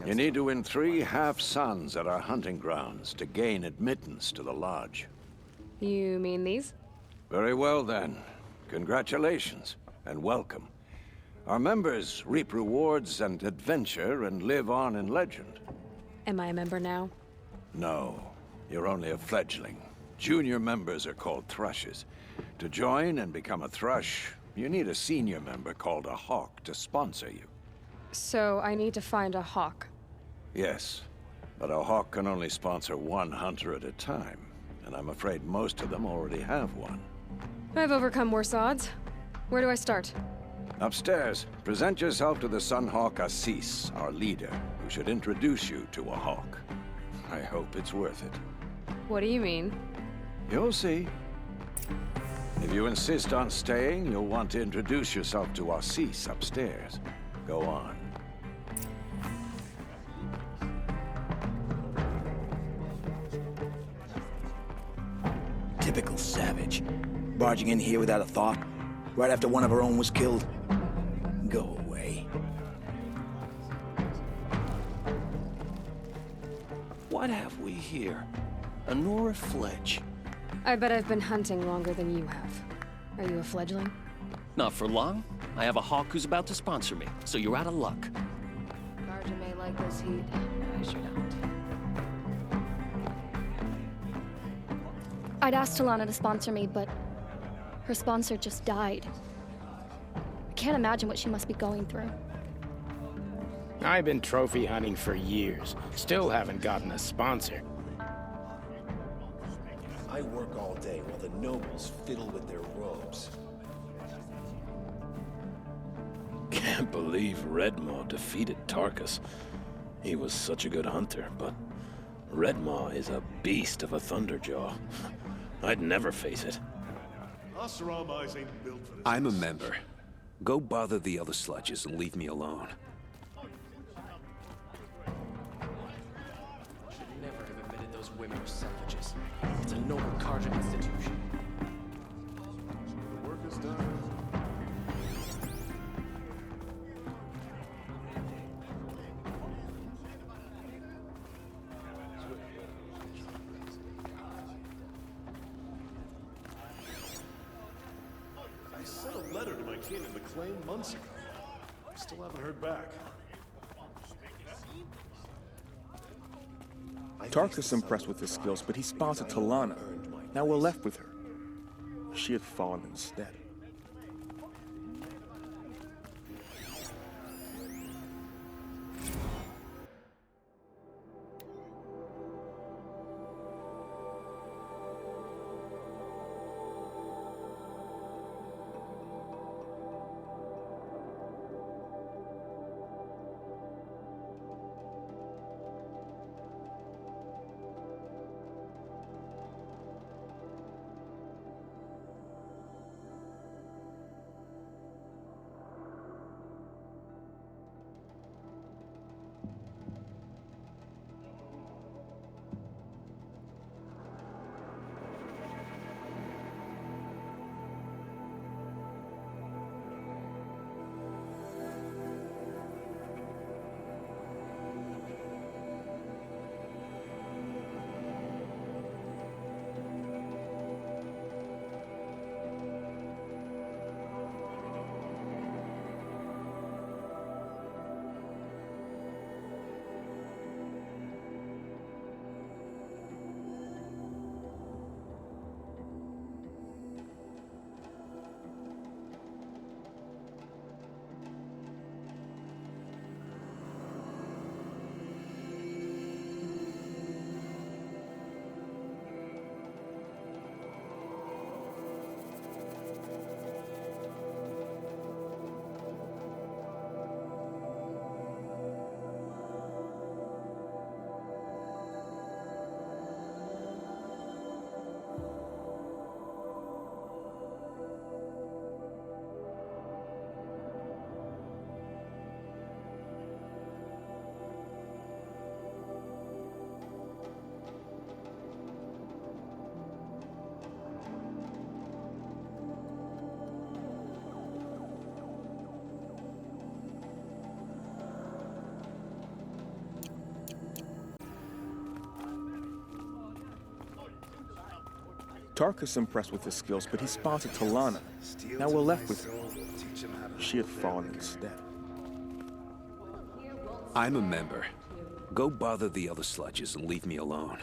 You need to win 3 half-suns at our hunting grounds to gain admittance to the lodge. You mean these? Very well then. Congratulations, and welcome. Our members reap rewards and adventure and live on in legend. Am I a member now? No, you're only a fledgling. Junior members are called thrushes. To join and become a thrush, you need a senior member called a hawk to sponsor you. So I need to find a hawk. Yes, but a hawk can only sponsor 1 hunter at a time, and I'm afraid most of them already have one. I've overcome worse odds. Where do I start? Upstairs, present yourself to the Sunhawk Assis, our leader, who should introduce you to a hawk. I hope it's worth it. What do you mean? You'll see. If you insist on staying, you'll want to introduce yourself to Assis upstairs. Go on. Typical savage. Barging in here without a thought, right after one of our own was killed. Go away. What have we here? A Nora Fledge. I bet I've been hunting longer than you have. Are you a fledgling? Not for long. I have a hawk who's about to sponsor me, so you're out of luck. Garja may like this heat. I sure don't. I'd asked Talanah to sponsor me, but her sponsor just died. I can't imagine what she must be going through. I've been trophy hunting for years. Still haven't gotten a sponsor. I work all day while the nobles fiddle with their robes. Can't believe Redmaw defeated Tarkus. He was such a good hunter, but Redmaw is a beast of a Thunderjaw. I'd never face it. I'm a member. Go bother the other sludges and leave me alone. Should never have admitted those women were savages. It's a noble Karja institution. The work is done. I sent a letter to my king in the claim months ago. Still haven't heard back. Tarkus impressed with his skills, but he sponsored Talanah. Now we're left with her. She had fallen instead. Tarkus impressed with his skills, but he sponsored Talanah. Now we're left with her. She had fallen instead. I'm a member. Go bother the other sludges and leave me alone.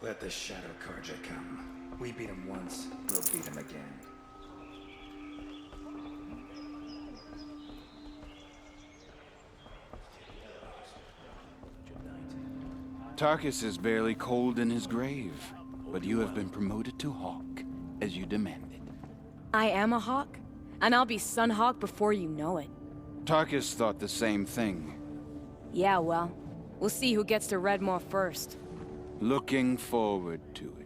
Let the Shadow Karja come. We beat him once, we'll beat him again. Tarkus is barely cold in his grave, but you have been promoted to Hawk, as you demanded. I am a Hawk, and I'll be Sun Hawk before you know it. Tarkus thought the same thing. Yeah, well, we'll see who gets to Redmore first. Looking forward to it.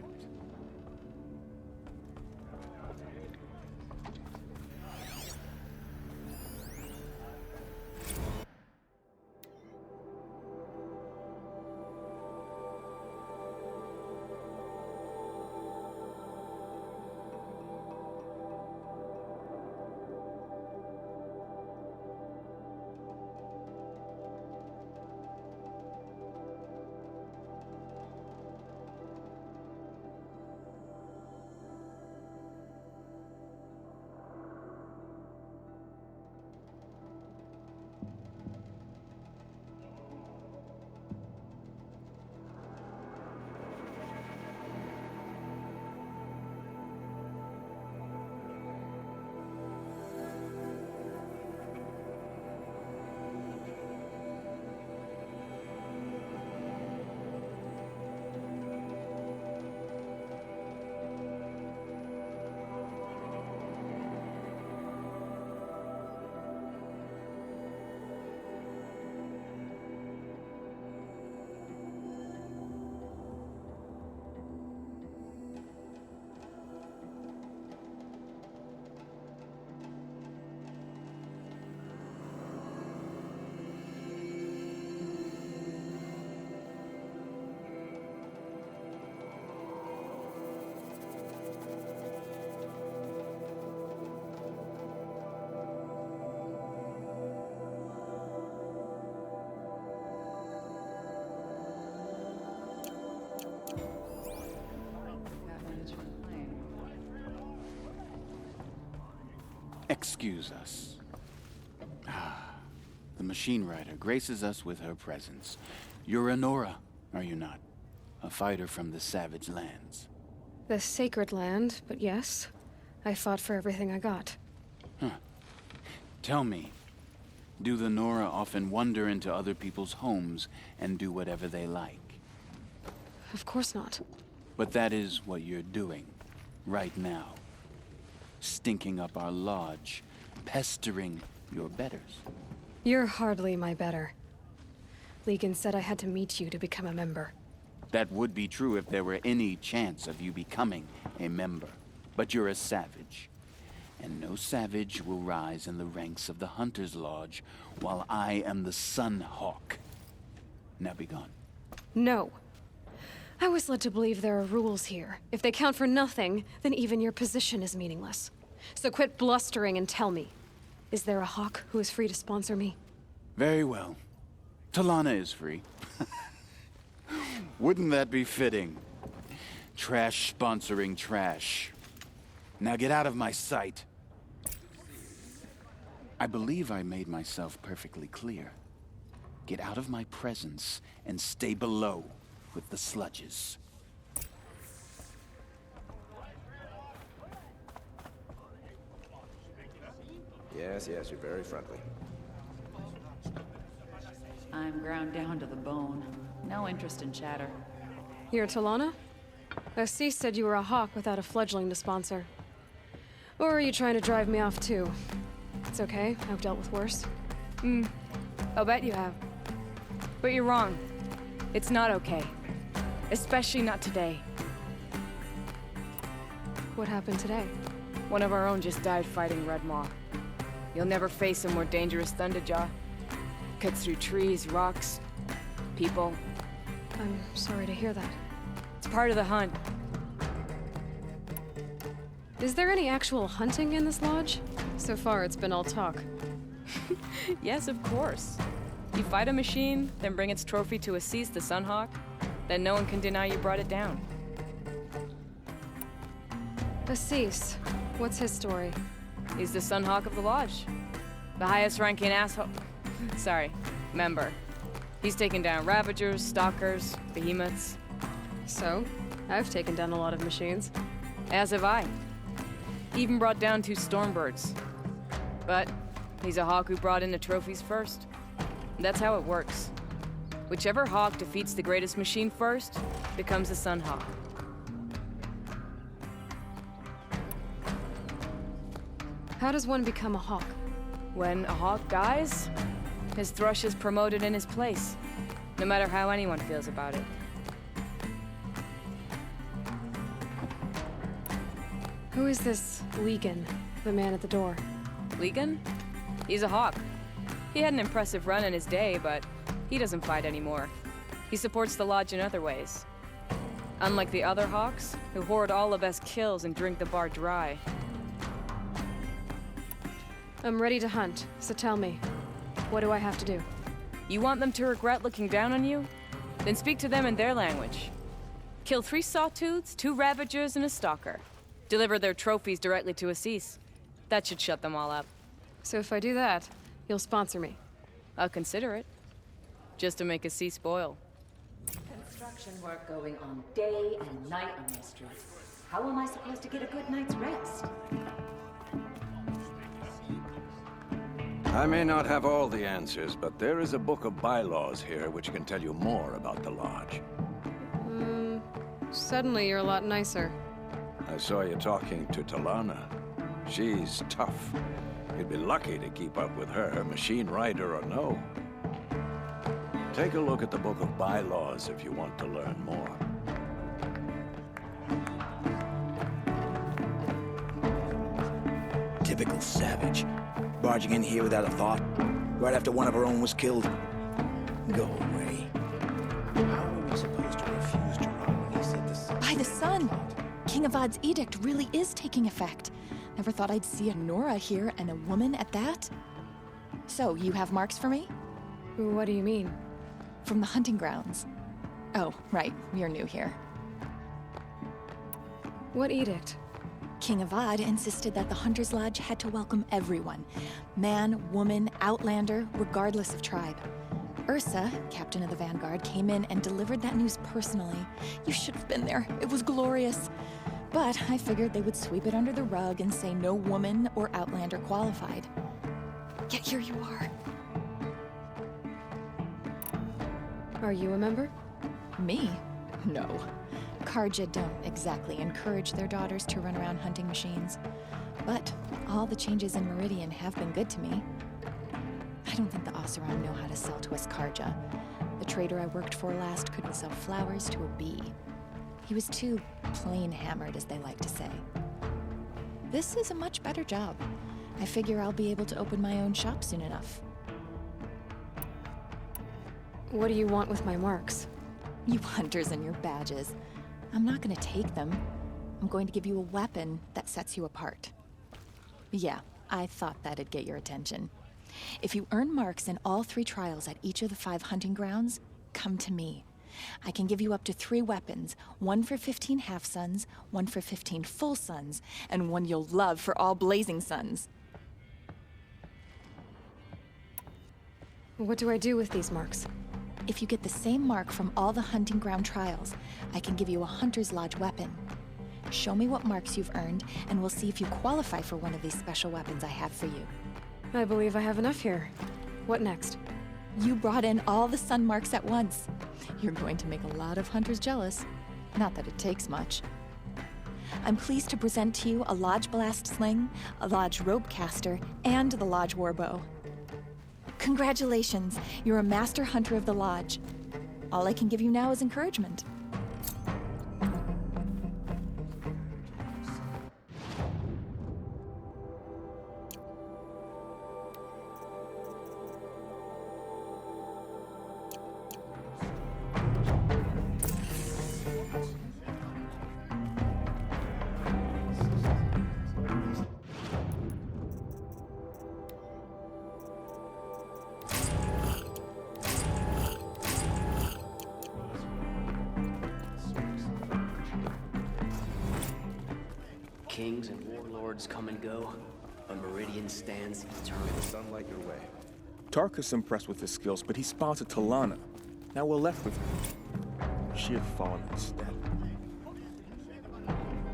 Excuse us. The machine rider graces us with her presence. You're a Nora, are you not? A fighter from the Savage Lands. The sacred land, but yes. I fought for everything I got. Tell me, do the Nora often wander into other people's homes and do whatever they like? Of course not. But that is what you're doing, right now. Stinking up our lodge, pestering your betters. You're hardly my better. Legan said I had to meet you to become a member. That would be true if there were any chance of you becoming a member. But you're a savage. And no savage will rise in the ranks of the Hunter's Lodge while I am the Sun Hawk. Now be gone. No. I was led to believe there are rules here. If they count for nothing, then even your position is meaningless. So quit blustering and tell me. Is there a Hawk who is free to sponsor me? Very well. Talanah is free. Wouldn't that be fitting? Trash sponsoring trash. Now get out of my sight. I believe I made myself perfectly clear. Get out of my presence and stay below with the sludges. Yes, you're very friendly. I'm ground down to the bone. No interest in chatter. You're Talanah? Assis said you were a Hawk without a fledgling to sponsor. Or are you trying to drive me off too? It's okay, I've dealt with worse. I'll bet you have. But you're wrong. It's not okay. Especially not today. What happened today? One of our own just died fighting Red Maw. You'll never face a more dangerous Thunderjaw. Cuts through trees, rocks, people. I'm sorry to hear that. It's part of the hunt. Is there any actual hunting in this lodge? So far, it's been all talk. Yes, of course. You fight a machine, then bring its trophy to Assis the Sunhawk, then no one can deny you brought it down. Assis, what's his story? He's the Sunhawk of the Lodge. The highest ranking asshole... Sorry, member. He's taken down Ravagers, Stalkers, Behemoths. So? I've taken down a lot of machines. As have I. Even brought down 2 Stormbirds. But he's a Hawk who brought in the trophies first. That's how it works. Whichever Hawk defeats the greatest machine first becomes a Sunhawk. How does one become a Hawk? When a Hawk dies, his thrush is promoted in his place, no matter how anyone feels about it. Who is this Legan, the man at the door? Legan? He's a Hawk. He had an impressive run in his day, but he doesn't fight anymore. He supports the Lodge in other ways. Unlike the other Hawks, who hoard all the best kills and drink the bar dry. I'm ready to hunt, so tell me, what do I have to do? You want them to regret looking down on you? Then speak to them in their language. Kill 3 Sawtooths, 2 Ravagers, and a Stalker. Deliver their trophies directly to Assis. That should shut them all up. So if I do that, you'll sponsor me? I'll consider it. Just to make Assis spoil. Construction work going on day and night on this street. How am I supposed to get a good night's rest? I may not have all the answers, but there is a book of bylaws here which can tell you more about the Lodge. Suddenly you're a lot nicer. I saw you talking to Talanah. She's tough. You'd be lucky to keep up with her, machine rider or no. Take a look at the book of bylaws if you want to learn more. Typical savage. Barging in here without a thought, right after one of our own was killed. Go away. How are we supposed to refuse Jerome when he said the sun? By the sun! King Avad's edict really is taking effect. Never thought I'd see a Nora here, and a woman at that. So, you have marks for me? What do you mean? From the hunting grounds. Oh, right, you're new here. What edict? King Avad insisted that the Hunter's Lodge had to welcome everyone. Man, woman, outlander, regardless of tribe. Ursa, captain of the Vanguard, came in and delivered that news personally. You should have been there. It was glorious. But I figured they would sweep it under the rug and say no woman or outlander qualified. Yet here you are. Are you a member? Me? No. Karja don't exactly encourage their daughters to run around hunting machines. But all the changes in Meridian have been good to me. I don't think the Oseram know how to sell to us Karja. The trader I worked for last couldn't sell flowers to a bee. He was too plain-hammered, as they like to say. This is a much better job. I figure I'll be able to open my own shop soon enough. What do you want with my marks? You hunters and your badges. I'm not gonna take them. I'm going to give you a weapon that sets you apart. Yeah, I thought that'd get your attention. If you earn marks in all 3 trials at each of the 5 hunting grounds, come to me. I can give you up to 3 weapons, 1 for 15 half-suns, 1 for 15 full suns, and 1 you'll love for all blazing suns. What do I do with these marks? If you get the same mark from all the hunting ground trials, I can give you a Hunter's Lodge weapon. Show me what marks you've earned, and we'll see if you qualify for one of these special weapons I have for you. I believe I have enough here. What next? You brought in all the sun marks at once. You're going to make a lot of hunters jealous. Not that it takes much. I'm pleased to present to you a Lodge Blast Sling, a Lodge Rope Caster, and the Lodge Warbow. Congratulations, you're a master hunter of the Lodge. All I can give you now is encouragement. Kings and warlords come and go, but Meridian stands eternal. May the sunlight your way. Tarkus impressed with his skills, but he sponsored Talanah. Now we're left with her. She had fallen instead.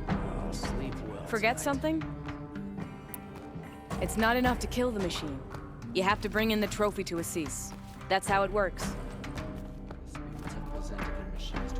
Oh, sleep well. Forget something? It's not enough to kill the machine. You have to bring in the trophy to Assis. That's how it works. Temples and different machines